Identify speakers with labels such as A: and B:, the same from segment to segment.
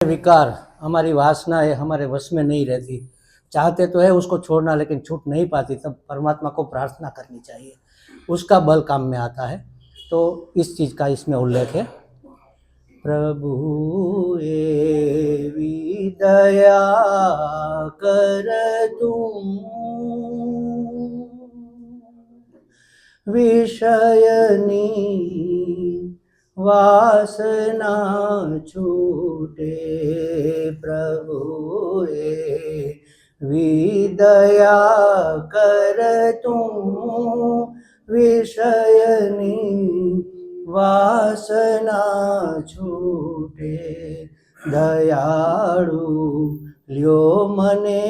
A: विकार, हमारी वासना है, हमारे वश में नहीं रहती। चाहते तो है उसको छोड़ना, लेकिन छूट नहीं पाती। तब परमात्मा को प्रार्थना करनी चाहिए, उसका बल काम में आता है। तो इस चीज़ का इसमें उल्लेख है। प्रभु एवी दया कर तुम, विषयनी वासना छूटे। प्रभु विदया कर तुम, विषयनी वासना छूटे। दयाळु ल्यो मने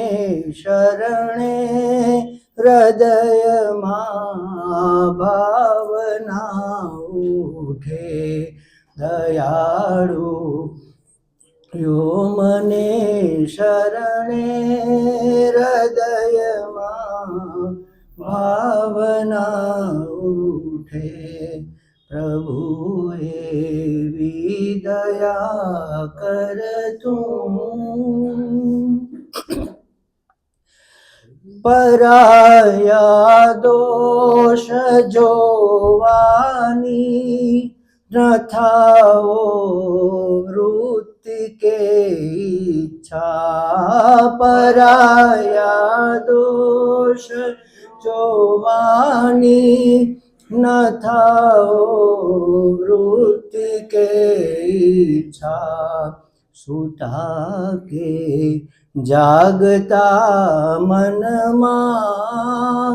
A: शरणे, हृदय भावना उठे। दयाळु ल्यो मने शरणे, हृदय भावना उठे। प्रभु एवी दया कर तुम, पराया दोष जोवानी न थाओ वृत्ति के इच्छा। पराया दोष जोवानी न थाओ वृत्ति के इच्छा। सुता के जागता मन मां,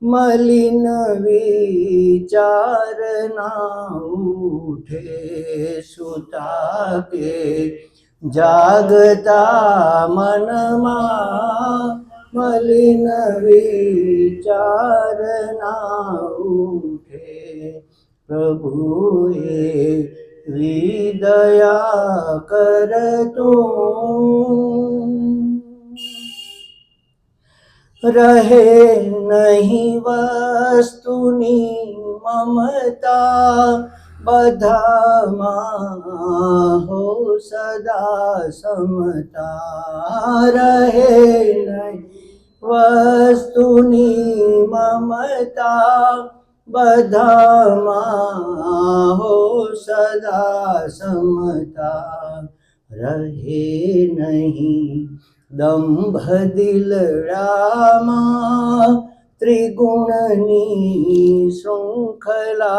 A: मलिन विचार ना उठे। सुता के जागता मन मां, मलिन विचार ना उठे। प्रभु दया कर तुम, रहे नहीं वस्तुनी ममता। बधामा हो सदा समता। रहे नहीं वस्तुनी ममता, बधामा हो सदा समता। रहे नहीं दंभ दिलड़ामा, त्रिगुणनी श्रृंखला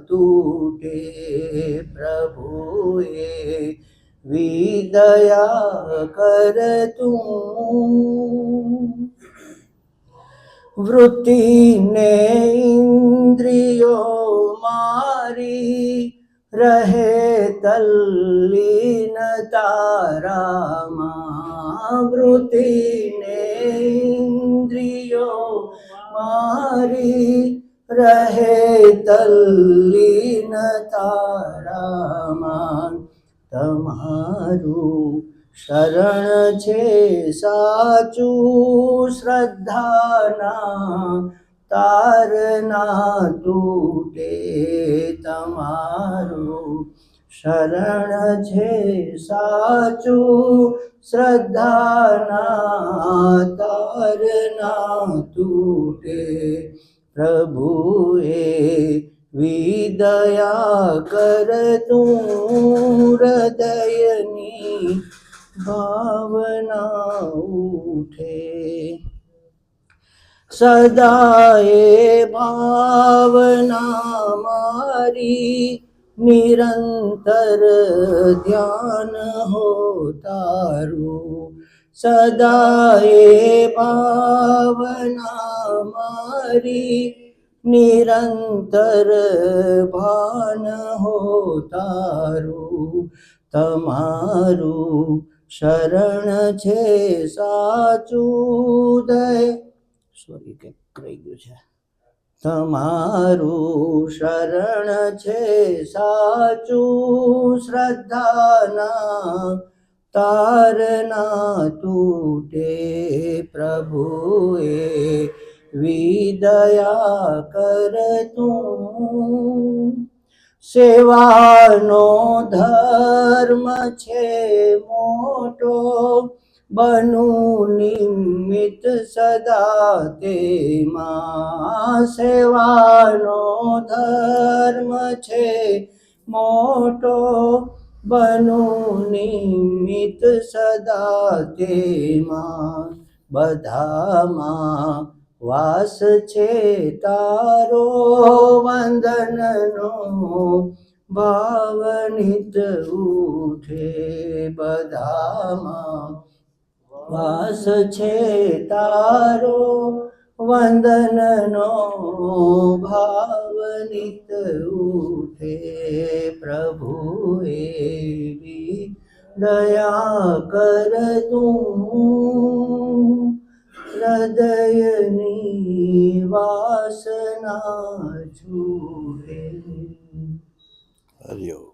A: टूटे। प्रभु विदया कर तुम, वृत्ति ने इंद्रियों मारी, रहे तल्लीन तारामा। वृत्ति ने इंद्रियों मारी, रहे तल्लीन तारामा। तमारू शरण छे साचू, श्रद्धाना तारना तूटे। तमारू शरण छे साचू, श्रद्धाना तारना तूटे। प्रभु विदया कर तुम, हृदयनी भावना उठे। सदाए भावना मारी, निरंतर ध्यान हो तारू। सदाए भावना मारी, निरंतर भान हो तारू। तमारू शरण छे साचू दय, सॉरी के कई गयो छे। तमारू शरण छे साचू, श्रद्धाना तारना तूटे। प्रभु विदया कर तुम, सेवानो धर्म छे બનું નિમિત્ત સદા તેમાં સેવાનો ધર્મ છે મોટો બનું નિમિત્ત સદા તેમાં બધામાં વાસ છે તારો વંદનનો ભાવ નિત ઉઠે બધામાં વાસ છે તારો વંદનનો ભાવ નિત ઉઠે પ્રભુ એવી દયા કર તું હૃદયની વાસના છૂટે.
B: હરિયો.